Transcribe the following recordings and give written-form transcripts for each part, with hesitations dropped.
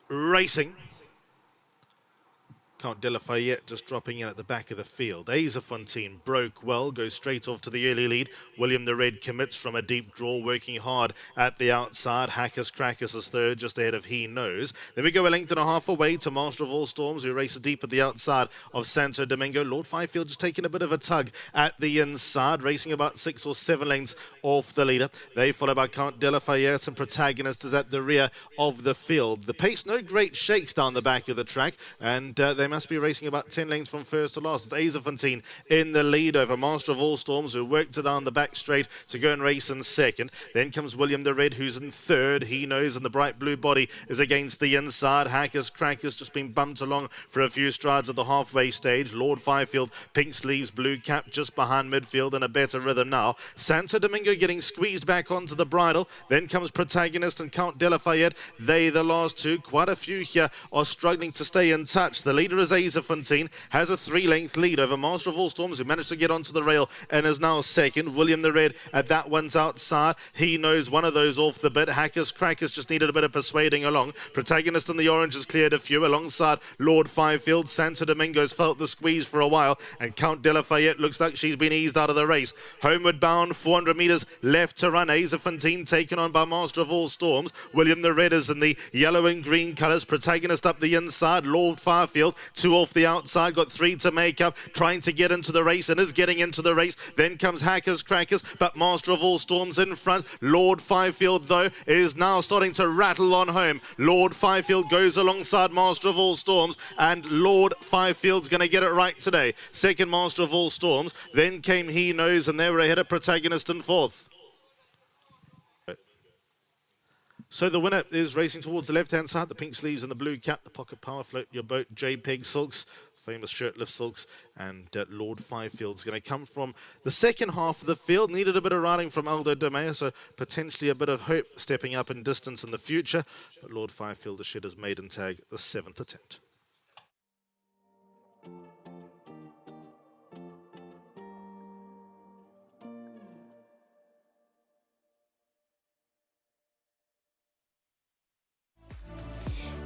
racing. Count de Lafayette just dropping in at the back of the field. Azafontein broke well, goes straight off to the early lead. William the Red commits from a deep draw, working hard at the outside. Hackers Crackers is third, just ahead of He Knows. Then we go a length and a half away to Master of All Storms, who races deep at the outside of Santo Domingo. Lord Fyfield just taking a bit of a tug at the inside, racing about 6 or 7 lengths off the leader. They followed by Count de Lafayette, and Protagonist is at the rear of the field. The pace, no great shakes down the back of the track, and they must be racing about 10 lengths from first to last. It's Azafontein in the lead over Master of All Storms, who worked it down the back straight to go and race in second. Then comes William the Red, who's in third. He Knows, and the bright blue body is against the inside. Hackers Crackers just been bumped along for a few strides at the halfway stage. Lord Fyfield, pink sleeves, blue cap, just behind midfield in a better rhythm now. Santo Domingo getting squeezed back onto the bridle. Then comes Protagonist and Count de Lafayette. They the last two. Quite a few here are struggling to stay in touch. The leader is Azafontein, has a 3-length lead over Master of All Storms, who managed to get onto the rail and is now second. William the Red at that one's outside. He Knows, one of those off the bit. Hackers Crackers just needed a bit of persuading along. Protagonist in the orange has cleared a few alongside Lord Fyfield. Santo Domingo's felt the squeeze for a while, and Count de Lafayette looks like she's been eased out of the race. Homeward bound, 400 metres left to run. Azafontein taken on by Master of All Storms. William the Red is in the yellow and green colours. Protagonist up the inside. Lord Fyfield, 2 off the outside, got 3 to make up, trying to get into the race, and is getting into the race. Then comes Hackers Crackers, but Master of All Storms in front. Lord Fyfield, though, is now starting to rattle on home. Lord Fyfield goes alongside Master of All Storms, and Lord Fyfield's going to get it right today. Second, Master of All Storms. Then came He Knows, and they were ahead of Protagonist in fourth. So the winner is racing towards the left-hand side, the pink sleeves and the blue cap, the Pocket Power Float Your Boat, JPEG Silks, famous shirtless silks, and Lord Fyfield's going to come from the second half of the field. Needed a bit of riding from Aldo Domea, so potentially a bit of hope stepping up in distance in the future. But Lord Fyfield has shed his maiden tag the 7th attempt.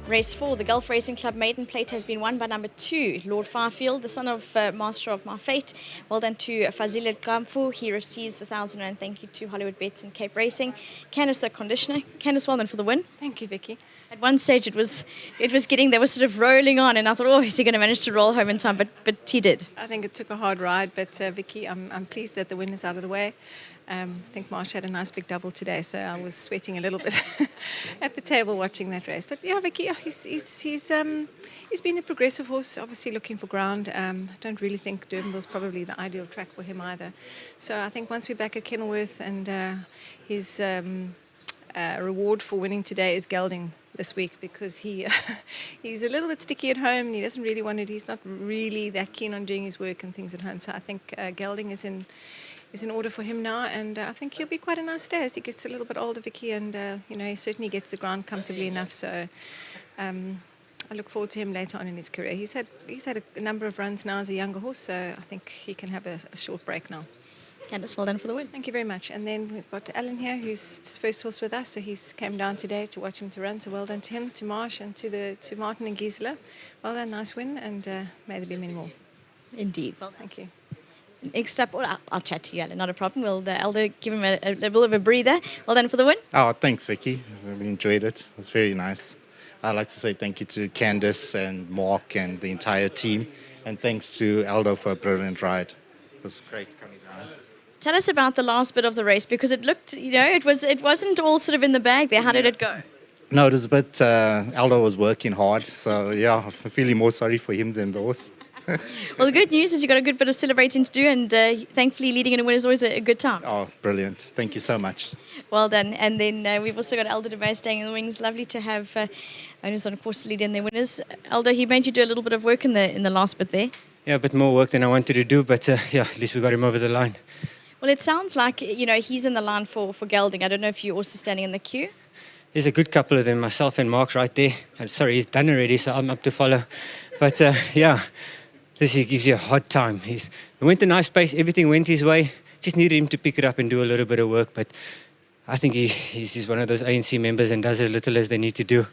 Race 4, the Gulf Racing Club maiden plate has been won by number 2, Lord Fyfield, the son of Master of My Fate. Well done to Fazilet Kamfu. He receives the 1,000 rand thank you to Hollywood Bets and Cape Racing. Candice, the conditioner. Candice, well done for the win. Thank you, Vicky. At one stage, it was getting, they were sort of rolling on, and I thought, oh, is he going to manage to roll home in time? But he did. I think it took a hard ride, but Vicky, I'm pleased that the win is out of the way. I think Marsh had a nice big double today, so I was sweating a little bit at the table watching that race. But yeah, Vicky, he's been a progressive horse, obviously looking for ground. I don't really think Durbanville's probably the ideal track for him either. So I think once we're back at Kenilworth, and his reward for winning today is gelding this week, because he's a little bit sticky at home, and he doesn't really want it. He's not really that keen on doing his work and things at home. So I think gelding is in order for him now, and I think he'll be quite a nice day as he gets a little bit older, Vicky, and he certainly gets the ground comfortably enough. So I look forward to him later on in his career. He's had a number of runs now as a younger horse, so I think he can have a short break now. Candice, well done for the win. Thank you very much. And then we've got Alan here, who's his first horse with us, so he's came down today to watch him to run. So well done to him, to Marsh, and to Martin and Gisela. Well done, nice win, and may there be many more. Indeed. Well, thank you. Next up, well, I'll chat to you, Alan, not a problem. We'll Elder give him a little of a breather. Well done for the win. Oh, thanks, Vicky. We enjoyed it. It was very nice. I'd like to say thank you to Candice and Mark and the entire team, and thanks to Aldo for a brilliant ride. It was great coming down. Tell us about the last bit of the race, because it looked, it wasn't all sort of in the bag there. How did it go? No, it was a bit, Aldo was working hard, so yeah, I'm feeling more sorry for him than the horse. Well, the good news is you've got a good bit of celebrating to do, and thankfully leading in a win is always a good time. Oh, brilliant. Thank you so much. Well done. And then we've also got Elder DeMay staying in the wings. Lovely to have owners on a course to lead in their winners. Elder, he made you do a little bit of work in the last bit there. Yeah, a bit more work than I wanted to do, but yeah, at least we got him over the line. Well, it sounds like, he's in the line for gelding. I don't know if you're also standing in the queue. There's a good couple of them, myself and Mark's right there. Sorry, he's done already, so I'm up to follow. But yeah, this gives you a hard time. He went a nice pace, everything went his way. Just needed him to pick it up and do a little bit of work. But I think he's one of those ANC members and does as little as they need to do.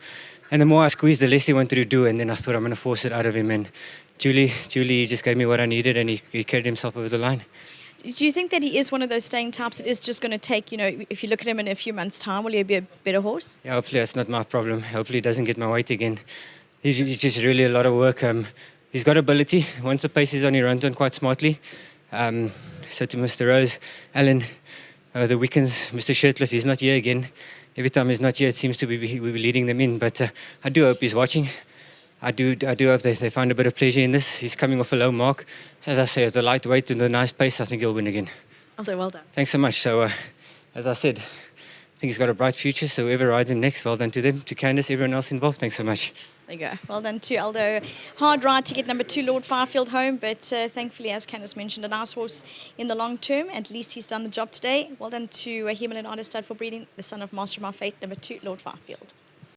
And the more I squeezed, the less he wanted to do. And then I thought, I'm going to force it out of him. And Julie just gave me what I needed, and he carried himself over the line. Do you think that he is one of those staying types that is just going to take, if you look at him in a few months' time, will he be a better horse? Yeah, hopefully that's not my problem. Hopefully he doesn't get my weight again. He's just really a lot of work. He's got ability. Once the pace is on, he runs on quite smartly. So to Mr. Rose, Alan, the Wickens, Mr. Shirtliff, he's not here again. Every time he's not here, it seems to be we're leading them in. But I do hope he's watching. I do hope they find a bit of pleasure in this. He's coming off a low mark. So as I say, at the lightweight and the nice pace, I think he'll win again. Although, well done. Thanks so much. So, as I said, I think he's got a bright future. So whoever rides him next, well done to them, to Candice, everyone else involved. Thanks so much. There you go. Well done to Aldo. Hard ride to get number 2, Lord Fyfield, home, but thankfully, as Candice mentioned, a nice horse in the long term. At least he's done the job today. Well done to Himalayan Artist Stud for breeding, the son of Master of My Fate, number 2, Lord Fyfield.